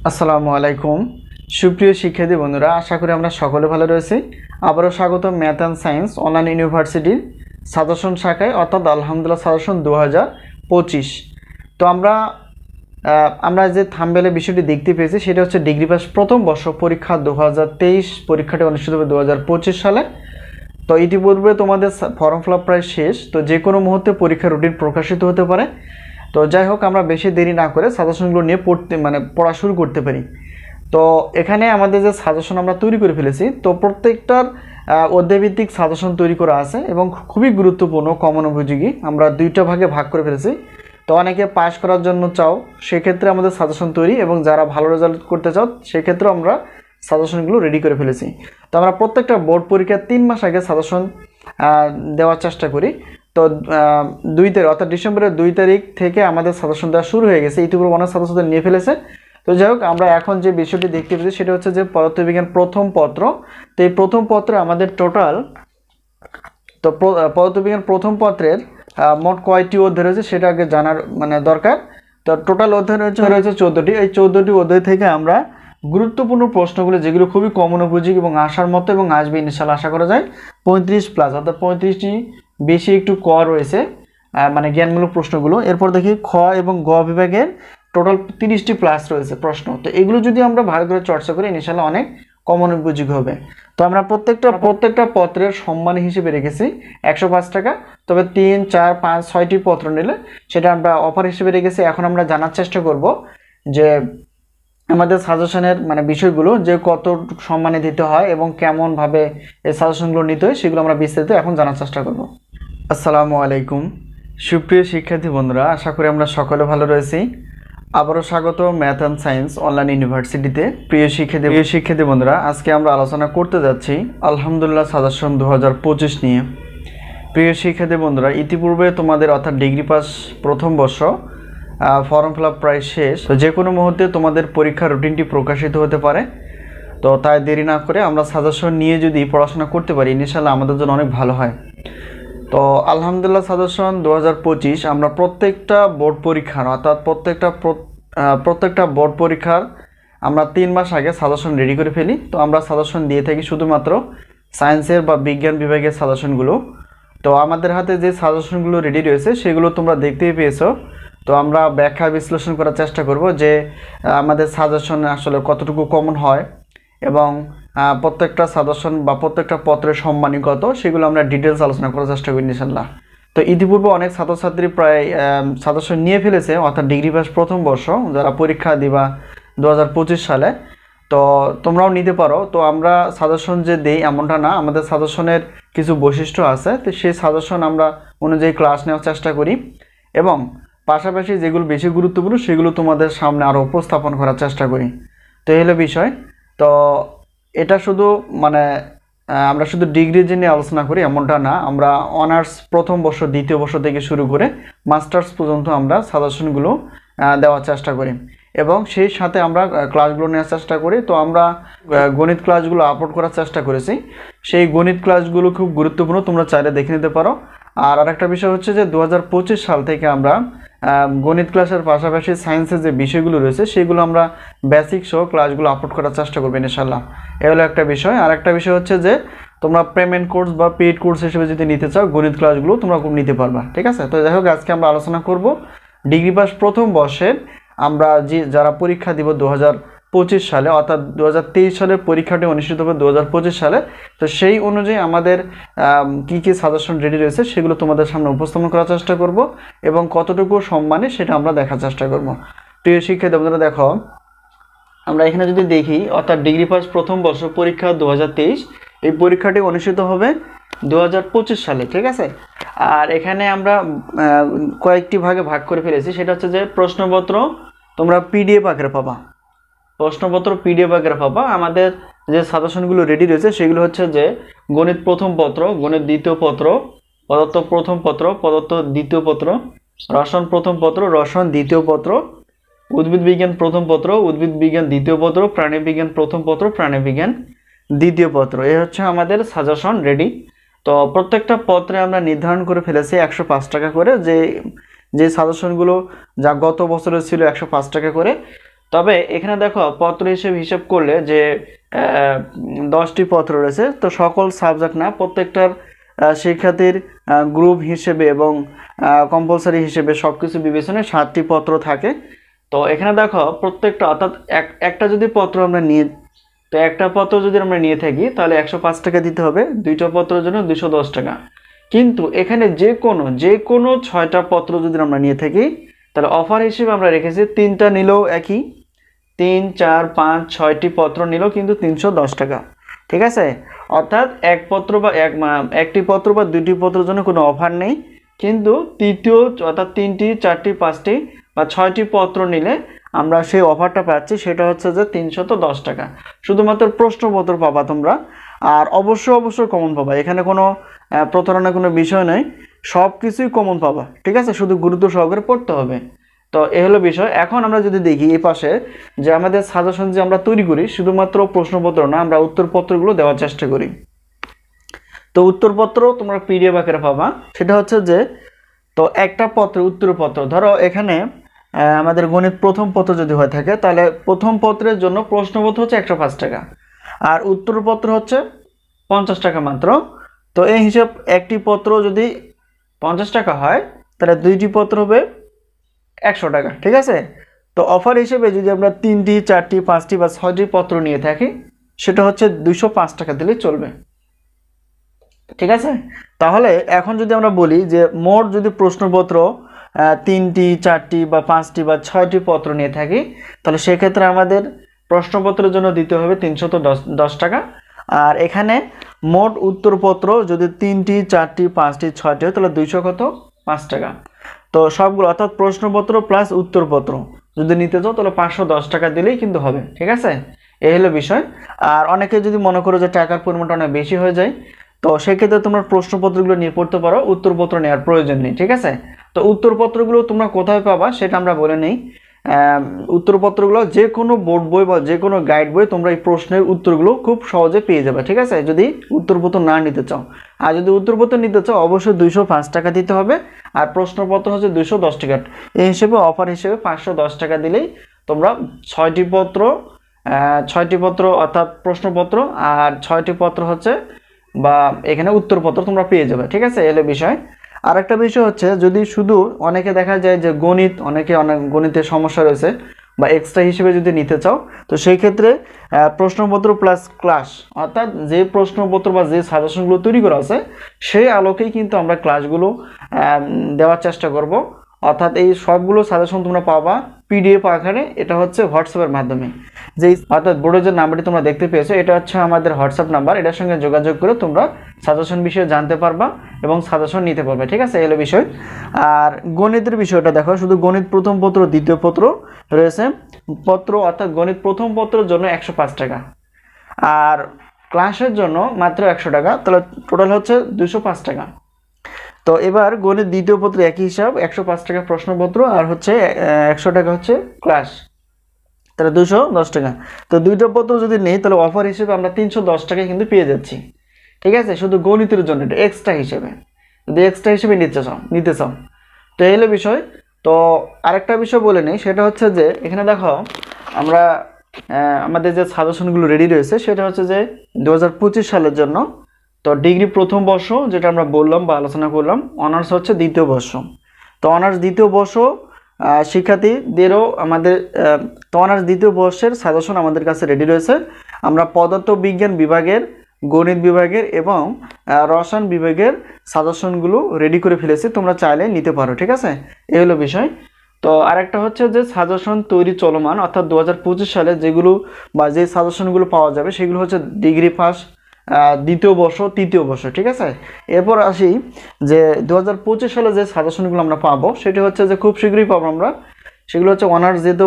আসসালামু আলাইকুম সুপ্রিয় শিক্ষার্থী বন্ধুরা, আশা করি আমরা সকলে ভালো রয়েছি। আবারও স্বাগত ম্যাথ অ্যান্ড সায়েন্স অনলাইন ইউনিভার্সিটির সাজেশন শাখায়, অর্থাৎ আলহামদুলিল্লাহ সাজেশন 2025। তো আমরা যে থাম্বনেলে বিষয়টি দেখতে পেয়েছি সেটা হচ্ছে ডিগ্রি পাস প্রথম বর্ষ পরীক্ষা 2023 পরীক্ষাটি অনুষ্ঠিত হবে 2025 সালে। তো ইতিপূর্বে তোমাদের ফর্ম ফিল আপ প্রায় শেষ, তো যে কোনো মুহূর্তে পরীক্ষার রুটিন প্রকাশিত হতে পারে। তো যাই হোক, আমরা বেশি দেরি না করে সাজেশনগুলো নিয়ে পড়া শুরু করতে পারি। তো এখানে আমাদের যে সাজেশন আমরা তৈরি করে ফেলেছি, তো প্রত্যেকটার অধ্যায়ভিত্তিক সাজেশন তৈরি করা আছে এবং খুবই গুরুত্বপূর্ণ, কমন উপযোগী। আমরা দুইটা ভাগে ভাগ করে ফেলেছি। তো অনেকে পাস করার জন্য চাও, সেক্ষেত্রে আমাদের সাজেশন তৈরি, এবং যারা ভালো রেজাল্ট করতে চাও সেক্ষেত্রে আমরা সাজেশনগুলো রেডি করে ফেলেছি। তো আমরা প্রত্যেকটা বোর্ড পরীক্ষার 3 মাস আগে সাজেশন দেওয়ার চেষ্টা করি। তো 2 তারিখ অর্থাৎ ডিসেম্বরের 2 তারিখ থেকে আমাদের সাজেশন দেওয়া শুরু হয়ে গেছে। ইতিপূর্বে অনেক সাজেশন নিয়ে ফেলেছে। তো যাই হোক, আমরা এখন যে বিষয়টি দেখতে পেয়েছি সেটা হচ্ছে যে পদার্থবিজ্ঞান প্রথম পত্র। তো এই প্রথম পত্রে আমাদের টোটাল, তো পদার্থবিজ্ঞান প্রথম পত্রের মোট কয়টি অধ্যায় রয়েছে সেটা আগে জানার দরকার। তো টোটাল অধ্যায় রয়েছে 14টি। এই 14টি অধ্যায় থেকে আমরা গুরুত্বপূর্ণ প্রশ্নগুলো, যেগুলো খুবই কমন উপযোগী এবং আসার মতো এবং আসবে ইনশাআল্লাহ, আশা করা যায় 35+, অর্থাৎ 35টি বেশি একটু ক রয়েছে, জ্ঞানমূলক প্রশ্নগুলো। এরপর দেখি খ এবং গ বিভাগের টোটাল 30টি প্লাস রয়েছে প্রশ্ন। তো এগুলো যদি আমরা ভালো করে চর্চা করি ইনশাআল্লাহ অনেক কমন উপযোগী হবে। তো আমরা প্রত্যেকটা পত্রের সম্মান হিসেবে রেখেছি 105 টাকা। তবে 3, 4, 5, 6টি পত্র নিলে সেটা আমরা অফার হিসেবে রেখেছি। এখন আমরা জানার চেষ্টা করব যে আমাদের সাজেশনের বিষয়গুলো, যে কত সম্মানে দিতে হয় এবং কেমনভাবে এই সাজেশনগুলো নিতে হয়, সেগুলো আমরা বিস্তারিত এখন জানার চেষ্টা করব। আসসালামু আলাইকুম সুপ্রিয় শিক্ষার্থী বন্ধুরা, আশা করি আমরা সকলে ভালো রয়েছি। আবারও স্বাগত ম্যাথ অ্যান্ড সায়েন্স অনলাইন ইউনিভার্সিটিতে। প্রিয় শিক্ষার্থী বন্ধুরা, আজকে আমরা আলোচনা করতে যাচ্ছি আলহামদুলিল্লাহ সাজেশন 2025 নিয়ে। প্রিয় শিক্ষার্থী বন্ধুরা, ইতিপূর্বে তোমাদের অর্থাৎ ডিগ্রি পাস প্রথম বর্ষ ফর্ম ফিল আপ প্রায় শেষ। তো যে কোনো মুহূর্তে তোমাদের পরীক্ষার রুটিনটি প্রকাশিত হতে পারে। তো তাই দেরি না করে আমরা সাজেশন নিয়ে যদি পড়াশোনা করতে পারি ইনশাআল্লাহ আমাদের জন্য অনেক ভালো হয়। তো আলহামদুলিল্লাহ সাজেশন 2025 আমরা প্রত্যেকটা বোর্ড পরীক্ষার, অর্থাৎ প্রত্যেকটা বোর্ড পরীক্ষার আমরা 3 মাস আগে সাজেশন রেডি করে ফেলি। তো আমরা সাজেশন দিয়ে থাকি শুধুমাত্র সায়েন্সের বা বিজ্ঞান বিভাগের সাজেশনগুলো। তো আমাদের হাতে যে সাজেশনগুলো রেডি রয়েছে সেগুলো তোমরা দেখতেই পেয়েছো। তো আমরা ব্যাখ্যা বিশ্লেষণ করার চেষ্টা করব যে আমাদের সাজেশন আসলে কতটুকু কমন হয় এবং প্রত্যেকটা সাজেশন বা প্রত্যেকটা পত্রের সম্মানী কত, সেগুলো আমরা ডিটেলস আলোচনা করার চেষ্টা করি ইনশাআল্লাহ। তো ইতিপূর্বে অনেক ছাত্রছাত্রী প্রায় সাজেশন নিয়ে ফেলেছে, অর্থাৎ ডিগ্রি পাস প্রথম বর্ষ যারা পরীক্ষা দিবা 2025 সালে। তো তোমরাও নিতে পারো। তো আমরা সাজেশন যে দেই এমনটা না, আমাদের সাজেশনের কিছু বৈশিষ্ট্য আছে। তো সেই সাজেশন আমরা অনুযায়ী ক্লাস নেওয়ার চেষ্টা করি এবং পাশাপাশি যেগুলো বেশি গুরুত্বপূর্ণ সেগুলো তোমাদের সামনে আরও উপস্থাপন করার চেষ্টা করি। তো এই হলো বিষয়। তো এটা শুধু আমরা শুধু ডিগ্রি জেনে আলোচনা করি এমনটা না, আমরা অনার্স প্রথম বর্ষ দ্বিতীয় বর্ষ থেকে শুরু করে মাস্টার্স পর্যন্ত আমরা সাজেশনগুলো দেওয়ার চেষ্টা করি এবং সেই সাথে আমরা ক্লাসগুলো নেওয়ার চেষ্টা করি। তো আমরা গণিত ক্লাসগুলো আপলোড করার চেষ্টা করেছি। সেই গণিত ক্লাসগুলো খুব গুরুত্বপূর্ণ, তোমরা চাইলে দেখে নিতে পারো। আর আরেকটা বিষয় হচ্ছে যে 2025 সাল থেকে আমরা গণিত ক্লাসের পাশাপাশি সায়েন্সের যে বিষয়গুলো রয়েছে সেগুলো আমরা বেসিক সহ ক্লাসগুলো আপলোড করার চেষ্টা করবো ইনশাআল্লাহ। এ হলো একটা বিষয়। আর একটা বিষয় হচ্ছে যে তোমরা পেমেন্ট কোর্স বা পেইড কোর্স হিসেবে যদি নিতে চাও গণিত ক্লাসগুলো তোমরা নিতে পারবা, ঠিক আছে। তো যাই হোক, আজকে আমরা আলোচনা করব ডিগ্রি পাস প্রথম বর্ষের আমরা যারা পরীক্ষা দিব 2025 সালে, অর্থাৎ 2023 সালের পরীক্ষাটি অনুষ্ঠিত হবে 2025 সালে। তো সেই অনুযায়ী আমাদের কি কি সাজেশন রেডি রয়েছে সেগুলো তোমাদের সামনে উপস্থাপন করার চেষ্টা করব এবং কতটুকু সম্মানে সেটা আমরা দেখার চেষ্টা করব। প্রিয় শিক্ষার্থী বন্ধুরা, দেখো আমরা এখানে যদি দেখি, অর্থাৎ ডিগ্রি পাস প্রথম বর্ষ পরীক্ষা 2023, এই পরীক্ষাটি অনুষ্ঠিত হবে 2025 সালে, ঠিক আছে। আর এখানে আমরা কয়েকটি ভাগে ভাগ করে ফেলেছি। সেটা হচ্ছে যে প্রশ্নপত্র তোমরা পিডিএফ আকারে পাবা, আমাদের যে সাজেশনগুলো রেডি রয়েছে সেগুলো হচ্ছে যে গণিত প্রথম পত্র, গণিত দ্বিতীয় পত্র, পদার্থ প্রথম পত্র, পদার্থ দ্বিতীয় পত্র, রসায়ন প্রথম পত্র, রসায়ন দ্বিতীয় পত্র, উদ্ভিদ বিজ্ঞান প্রথম পত্র, উদ্ভিদ বিজ্ঞান দ্বিতীয় পত্র, প্রাণী বিজ্ঞান প্রথম পত্র, প্রাণী বিজ্ঞান দ্বিতীয় পত্র। এই হচ্ছে আমাদের সাজেশন রেডি। তো প্রত্যেকটা পত্রে আমরা নির্ধারণ করে ফেলেছি 105 টাকা করে, যে সাজেশনগুলো যা গত বছরে ছিল 105 টাকা করে। তবে এখানে দেখো পত্র হিসেব করলে যে 10টি পত্র রয়েছে, তো সকল সাবজেক্ট না, প্রত্যেকটার শিক্ষার্থীর গ্রুপ হিসেবে এবং কম্পালসারি হিসেবে সব কিছু বিবেচনায় 7টি পত্র থাকে। তো এখানে দেখো প্রত্যেকটা অর্থাৎ একটা যদি পত্র আমরা নিয়ে, তো একটা পত্র যদি আমরা নিয়ে থাকি তাহলে 105 টাকা দিতে হবে, 2টা পত্রের জন্য 210 টাকা। কিন্তু এখানে যে কোনো 6টা পত্র যদি আমরা নিয়ে থাকি তাহলে অফার হিসেবে আমরা রেখেছি 3টা নিলেও একই, 3, 4, 5, 6টি পত্র নিলেও কিন্তু 310 টাকা। ঠিক আছে, অর্থাৎ একটি পত্র বা 2টি পত্রের জন্য কোনো অফার নেই, কিন্তু তৃতীয় অর্থাৎ 3টি, 4টি, 5টি বা 6টি পত্র নিলে আমরা সেই অফারটা পাচ্ছি, সেটা হচ্ছে যে 310 টাকা। শুধুমাত্র প্রশ্নপত্র পাবা তোমরা, আর অবশ্যই কমন পাবা, এখানে কোনো প্রতারণার কোনো বিষয় নেই, সব কিছুই কমন পাবা। ঠিক আছে, শুধু গুরুত্ব সহকারে পড়তে হবে। তো এ হলো বিষয়। এখন আমরা যদি দেখি এই পাশে যে আমাদের সাজেশন যে আমরা তৈরি করি, শুধুমাত্র প্রশ্নপত্র না, আমরা উত্তরপত্রগুলো দেওয়ার চেষ্টা করি। তো উত্তরপত্র তোমরা পিডিএফ আকারে পাবা। সেটা হচ্ছে যে, তো একটা পত্র উত্তরপত্র, ধরো এখানে আমাদের গণিত প্রথম পত্র যদি হয়ে থাকে তাহলে প্রথম পত্রের জন্য প্রশ্নপত্র হচ্ছে 105 টাকা আর উত্তরপত্র হচ্ছে 50 টাকা মাত্র। তো এই হিসাব একটি পত্র যদি 50 টাকা হয় তাহলে 2টি পত্র হবে 100 টাকা। ঠিক আছে, তো অফার হিসেবে যদি আমরা 3টি, 4টি, 5টি বা 6টি পত্র নিয়ে থাকি সেটা হচ্ছে 205 টাকা দিলেই চলবে। ঠিক আছে, তাহলে এখন যদি আমরা বলি যে মোট যদি প্রশ্নপত্র 3টি, 4টি বা 5টি বা 6টি পত্র নিয়ে থাকি তাহলে সেক্ষেত্রে আমাদের প্রশ্নপত্রের জন্য দিতে হবে 310 টাকা। আর এখানে মোট উত্তরপত্র যদি 3টি, 4টি, 5টি, 6টি হয় তাহলে 5 টাকা। তো সবগুলো অর্থাৎ প্রশ্নপত্র প্লাস উত্তরপত্র যদি নিতে চাও তাহলে 510 টাকা দিলেই কিন্তু হবে। ঠিক আছে, এই হলো বিষয়। আর অনেকে যদি মনে করো যে টাকার পরিমাণটা অনেক বেশি হয়ে যায়, তো সেক্ষেত্রে তোমরা প্রশ্নপত্রগুলো নিয়ে পড়তে পারো, উত্তরপত্র নেওয়ার প্রয়োজন নেই। ঠিক আছে, তো উত্তরপত্রগুলো তোমরা কোথায় পাবা সেটা আমরা বলে নেই। উত্তরপত্রগুলো যে কোনো বোর্ড বই বা যে কোনো গাইড বই তোমরা এই প্রশ্নের উত্তরগুলো খুব সহজে পেয়ে যাবে। ঠিক আছে, যদি উত্তরপত্র না নিতে চাও, আর যদি উত্তরপত্র নিতে চাও অবশ্যই 205 টাকা দিতে হবে, আর প্রশ্নপত্র হচ্ছে 210 টাকা। এই হিসেবে অফার হিসেবে 510 টাকা দিলেই তোমরা 6টি পত্র অর্থাৎ প্রশ্নপত্র আর 6টি পত্র হচ্ছে বা এখানে উত্তরপত্র তোমরা পেয়ে যাবে। ঠিক আছে, এলে বিষয়। আর একটা বিষয় হচ্ছে যদি শুধু অনেকে দেখা যায় যে অনেক গণিতের সমস্যা রয়েছে বা এক্সট্রা হিসেবে যদি নিতে চাও, তো সেই ক্ষেত্রে প্রশ্নপত্র প্লাস ক্লাস অর্থাৎ যে প্রশ্নপত্র বা যে সাজেশনগুলো তৈরি করা আছে সেই আলোকেই কিন্তু আমরা ক্লাসগুলো দেওয়ার চেষ্টা করব। অর্থাৎ এই সবগুলো সাজেশন তোমরা পাবা পিডিএফ আকারে, এটা হচ্ছে হোয়াটসঅ্যাপের মাধ্যমে। অর্থাৎ বোর্ডের যে নাম্বারটি তোমরা দেখতে পেয়েছো এটা হচ্ছে আমাদের হোয়াটসঅ্যাপ নাম্বার, এটার সঙ্গে যোগাযোগ করে তোমরা সাজেশন বিষয়ে জানতে পারবা এবং সাজেশন নিতে পারবে। ঠিক আছে, এলো বিষয়। আর গণিতের বিষয়টা দেখো, শুধু গণিত প্রথম পত্র দ্বিতীয় পত্র রয়েছে অর্থাৎ গণিত প্রথম পত্রের জন্য 105 টাকা আর ক্লাসের জন্য মাত্র 100 টাকা, তাহলে টোটাল হচ্ছে 205 টাকা। তো এবার গণিত দ্বিতীয় পত্র একই হিসাব, 105 টাকা প্রশ্নপত্র আর হচ্ছে 100 টাকা হচ্ছে ক্লাস, তাহলে 210 টাকা। তো 2টা পত্র যদি নেই তাহলে অফার হিসেবে আমরা 310 টাকায় কিন্তু পেয়ে যাচ্ছি। ঠিক আছে, শুধু গণিতের জন্য এটা এক্সট্রা হিসেবে, যদি এক্সট্রা হিসেবে নিতে চাও। তো এই হলো বিষয়। তো আরেকটা বিষয় বলে নেই, সেটা হচ্ছে যে এখানে দেখো আমরা আমাদের যে সাজেশনগুলো রেডি রয়েছে সেটা হচ্ছে যে 2025 সালের জন্য। তো ডিগ্রি প্রথম বর্ষ যেটা আমরা বললাম বা আলোচনা করলাম, অনার্স হচ্ছে দ্বিতীয় বর্ষ। তো অনার্স দ্বিতীয় বর্ষ শিক্ষার্থীদেরও আমাদের তো অনার্স দ্বিতীয় বর্ষের সাজেশন আমাদের কাছে রেডি রয়েছে। আমরা পদার্থ বিজ্ঞান বিভাগের, গণিত বিভাগের এবং রসায়ন বিভাগের সাজেশনগুলো রেডি করে ফেলেছি, তোমরা চাইলে নিতে পারো। ঠিক আছে, এই হলো বিষয়। তো আরেকটা হচ্ছে যে সাজেশন তৈরি চলমান, অর্থাৎ 2025 সালে যেগুলো বা যে সাজেশনগুলো পাওয়া যাবে সেগুলো হচ্ছে ডিগ্রি পাস, দ্বিতীয় বর্ষ, তৃতীয় বর্ষ। ঠিক আছে, এরপর আসি যে 2025 সালে যে সাজেশনগুলো আমরা পাবো সেটা হচ্ছে যে খুব শীঘ্রই পাবো আমরা, সেগুলো হচ্ছে অনার্স যেহেতু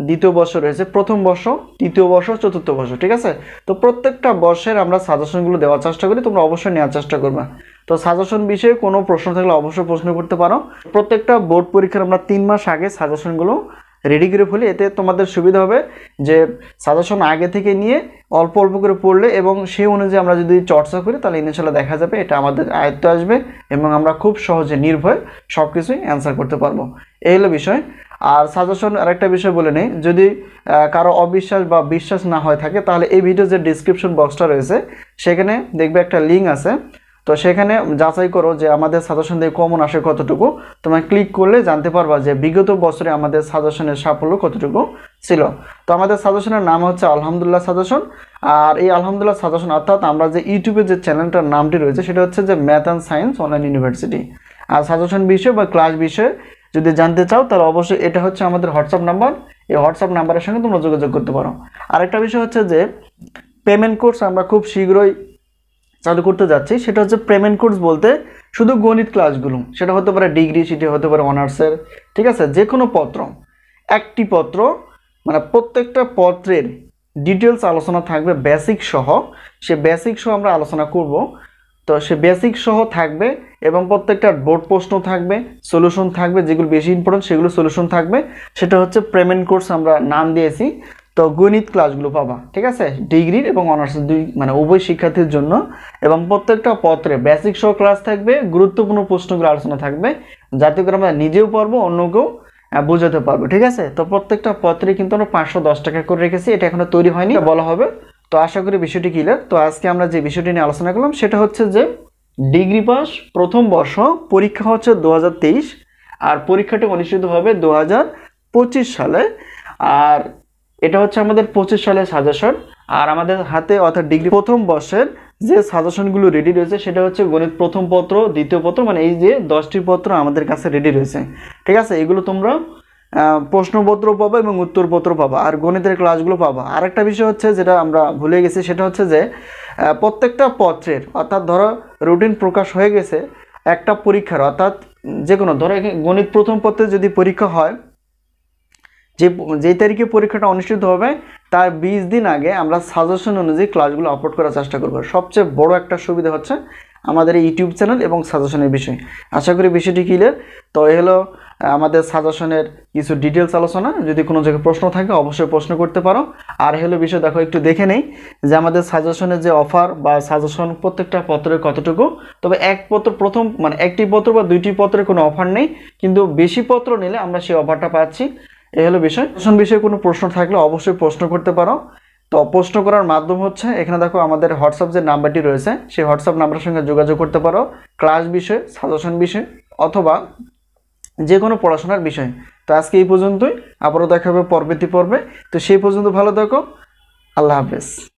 দ্বিতীয় বর্ষ রয়েছে, প্রথম বর্ষ, তৃতীয় বর্ষ, চতুর্থ বর্ষ। ঠিক আছে, তো প্রত্যেকটা বর্ষের আমরা সাজেশনগুলো দেওয়ার চেষ্টা করি, তোমরা অবশ্যই নেওয়ার চেষ্টা করবে। তো সাজেশন বিষয়ে কোনো প্রশ্ন থাকলে অবশ্যই প্রশ্ন করতে পারো। প্রত্যেকটা বোর্ড পরীক্ষার আমরা 3 মাস আগে সাজেশনগুলো রেডি করে ফেলি, এতে তোমাদের সুবিধা হবে যে সাজেশন আগে থেকে নিয়ে অল্প অল্প করে পড়লে এবং সেই অনুযায়ী আমরা যদি চর্চা করি তাহলে ইনশাআল্লাহ দেখা যাবে এটা আমাদের আয়ত্তে আসবে এবং আমরা খুব সহজে নির্ভয়ে সব কিছুই অ্যান্সার করতে পারবো। এই হলো বিষয়। আর সাজেশন আরেকটা বিষয় বলে নেই, যদি কারো অবিশ্বাস বা বিশ্বাস না হয়ে থাকে তাহলে এই ভিডিও যে ডিসক্রিপশন বক্সটা রয়েছে সেখানে দেখবে একটা লিঙ্ক আছে, তো সেখানে যাচাই করো যে আমাদের সাজেশন দিয়ে কমন আসে কতটুকু। তোমরা ক্লিক করলে জানতে পারবা যে বিগত বছরে আমাদের সাজেশনের সাফল্য কতটুকু ছিল। তো আমাদের সাজেশনের নাম হচ্ছে আলহামদুলিল্লাহ সাজেশন। আর এই আলহামদুলিল্লাহ সাজেশন অর্থাৎ আমরা যে ইউটিউবে যে চ্যানেলটার নামটি রয়েছে সেটা হচ্ছে যে math and science online university. আর সাজেশন বিষয় বা ক্লাস বিষয়ে যদি জানতে চাও তাহলে অবশ্যই এটা হচ্ছে আমাদের হোয়াটসঅ্যাপ নাম্বার, এই হোয়াটসঅ্যাপ নাম্বারের সঙ্গে তোমরা যোগাযোগ করতে পারো। আরেকটা বিষয় হচ্ছে যে পেমেন্ট কোর্স আমরা খুব শীঘ্রই চালু করতে যাচ্ছি। সেটা হচ্ছে পেমেন্ট কোর্স বলতে শুধু গণিত ক্লাসগুলো, সেটা হতে পারে ডিগ্রি, সেটি হতে পারে অনার্সের, ঠিক আছে, যে কোনো পত্র, একটি পত্র মানে প্রত্যেকটা পত্রের ডিটেলস আলোচনা থাকবে বেসিক সহ। সে বেসিক সহ আমরা আলোচনা করব। তো সে বেসিক সহ থাকবে এবং প্রত্যেকটা বোর্ড প্রশ্ন থাকবে, সলিউশন থাকবে, যেগুলো বেশি ইম্পর্টেন্ট সেগুলো সলিউশন থাকবে। সেটা হচ্ছে পেমেন্ট কোর্স আমরা নাম দিয়েছি। তো গণিত ক্লাসগুলো পাবা, ঠিক আছে, ডিগ্রির এবং অনার্সের দুই মানে উভয় শিক্ষার্থীর জন্য। এবং প্রত্যেকটা পত্রে বেসিক সহ ক্লাস থাকবে, গুরুত্বপূর্ণ প্রশ্নগুলো আলোচনা থাকবে, যাতে করে আমরা নিজেও পারবো অন্যকেও বোঝাতে পারবো, ঠিক আছে। তো প্রত্যেকটা পত্রে কিন্তু আমরা 510 টাকা করে রেখেছি, এটা এখনো তৈরি হয়নি, বলা হবে। তো আশা করি বিষয়টি ক্লিয়ার। তো আজকে আমরা যে বিষয়টি নিয়ে আলোচনা করলাম সেটা হচ্ছে যে ডিগ্রি পাস প্রথম বর্ষ পরীক্ষা হচ্ছে 2023, আর পরীক্ষাটি অনুষ্ঠিত হবে 2025 সালে। আর এটা হচ্ছে আমাদের 25 সালের সাজেশন। আর আমাদের হাতে অর্থাৎ ডিগ্রি প্রথম বর্ষের যে সাজেশনগুলো রেডি রয়েছে সেটা হচ্ছে গণিত প্রথম পত্র, দ্বিতীয় পত্র, মানে এই যে 10টি পত্র আমাদের কাছে রেডি রয়েছে, ঠিক আছে। এগুলো তোমরা প্রশ্নপত্র পাবা এবং উত্তরপত্র পাবা, আর গণিতের ক্লাসগুলো পাবা। আরেকটা বিষয় হচ্ছে যেটা আমরা ভুলে গেছি, সেটা হচ্ছে যে প্রত্যেকটা পত্রের অর্থাৎ ধরো রুটিন প্রকাশ হয়ে গেছে একটা পরীক্ষার, অর্থাৎ যে কোনো ধরো গণিত প্রথম পত্রে যদি পরীক্ষা হয়, যেই তারিখে পরীক্ষাটা অনুষ্ঠিত হবে তার 20 দিন আগে আমরা সাজেশন অনুযায়ী ক্লাসগুলো আপলোড করার চেষ্টা করব। সবচেয়ে বড় একটা সুবিধা হচ্ছে আমাদের এই ইউটিউব চ্যানেল এবং সাজেশনের বিষয়। আশা করি বিষয়টি ক্লিয়ার। তো এই হলো আমাদের সাজেশনের কিছু ডিটেলস আলোচনা। যদি কোনো জায়গায় প্রশ্ন থাকে অবশ্যই প্রশ্ন করতে পারো। আর হলো বিষয় দেখো, একটু দেখে নেই যে আমাদের সাজেশনের যে অফার বা সাজেশন প্রত্যেকটা পত্রের কতটুকু। তবে এক পত্র প্রথম মানে একটি পত্র বা দুইটি পত্রের কোনো অফার নেই, কিন্তু বেশি পত্র নিলে আমরা সেই অফারটা পাচ্ছি। এই হলো বিষয়। বিষয়ে কোনো প্রশ্ন থাকলে অবশ্যই প্রশ্ন করতে পারো। তো প্রশ্ন করার মাধ্যম হচ্ছে এখানে দেখো আমাদের হোয়াটসঅ্যাপ যে নাম্বারটি রয়েছে সেই হোয়াটসঅ্যাপ নাম্বারের সঙ্গে যোগাযোগ করতে পারো, ক্লাস বিষয়, সাজেশন বিষয় অথবা যে কোনো পড়াশোনার বিষয়। তো আজকে এই পর্যন্তই, আবারও দেখা হবে পরবর্তী পর্বে। তো সেই পর্যন্ত ভালো থাকো, আল্লাহ হাফেজ।